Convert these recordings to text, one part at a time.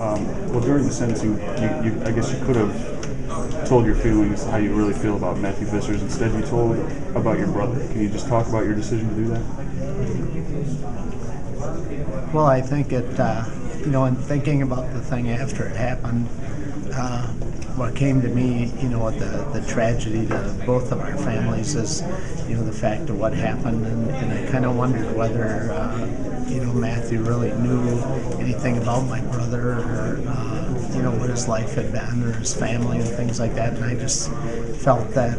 Well, during the sentencing, I guess you could have told your feelings, how you really feel about Matthew Vissers. Instead, you told about your brother. Can you just talk about your decision to do that? Well, I think it, in thinking about the thing after it happened, what came to me, the tragedy to both of our families is, the fact of what happened, and I kind of wondered whether, Matthew really knew anything about my brother, or, what his life had been, or his family, and things like that, and I just felt that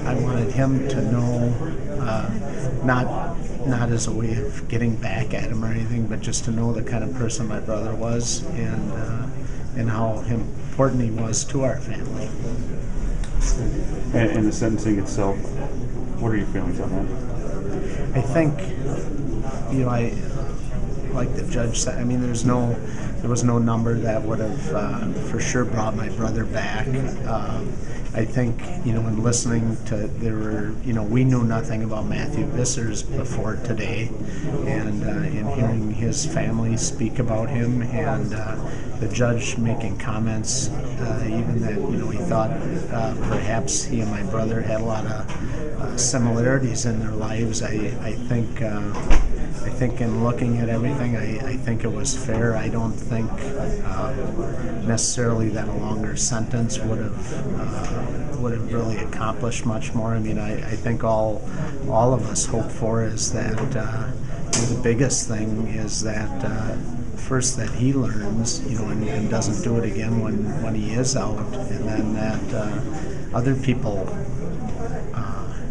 I wanted him to know, not as a way of getting back at him or anything, but just to know the kind of person my brother was, and how important he was to our family. And the sentencing itself, what are your feelings on that? I think, I like the judge said, I mean, there was no number that would have for sure brought my brother back. I think, in listening to, we knew nothing about Matthew Vissers before today, and in hearing his family speak about him, and the judge making comments, even that, he thought perhaps he and my brother had a lot of similarities in their lives. I think in looking at everything, I think it was fair. I don't think necessarily that a longer sentence would have really accomplished much more. I mean, I think all of us hope for is that the biggest thing is that first that he learns, and doesn't do it again when he is out, and then that other people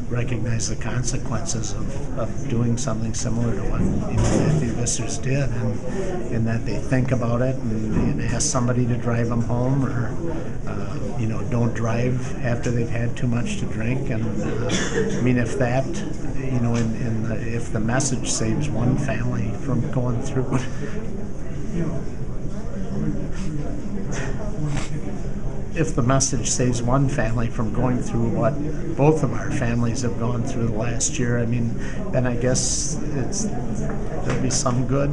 recognize the consequences of doing something similar to what Matthew Vissers did, and that they think about it and ask somebody to drive them home, or don't drive after they've had too much to drink. And I mean, if that, if the message saves one family from going through if the message saves one family from going through what both of our families have gone through the last year, I mean, then I guess there'll be some good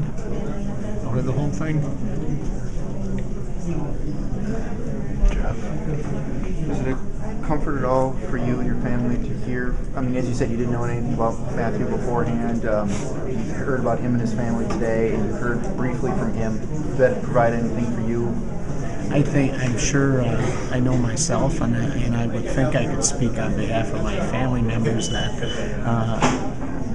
out of the whole thing. Jeff, is it a comfort at all for you and your family to hear? I mean, as you said, you didn't know anything about Matthew beforehand. You heard about him and his family today, and you heard briefly from him. Did that provide anything for you? I'm sure I know myself, and I would think I could speak on behalf of my family members that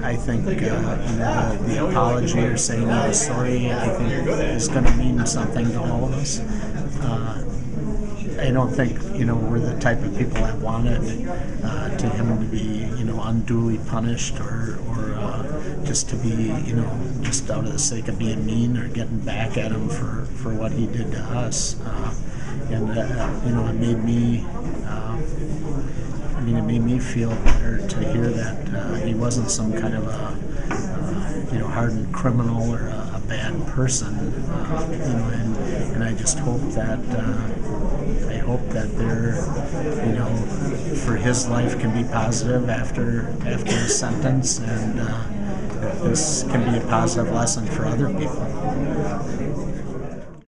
I think the apology or saying I'm sorry, I think is going to mean something to all of us. I don't think we're the type of people that wanted to him to be unduly punished, or just to be just out of the sake of being mean or getting back at him for what he did to us. And it made me it made me feel better to hear that he wasn't some kind of a hardened criminal or a bad person. And I just hope that there, for his life can be positive after his sentence, and that this can be a positive lesson for other people.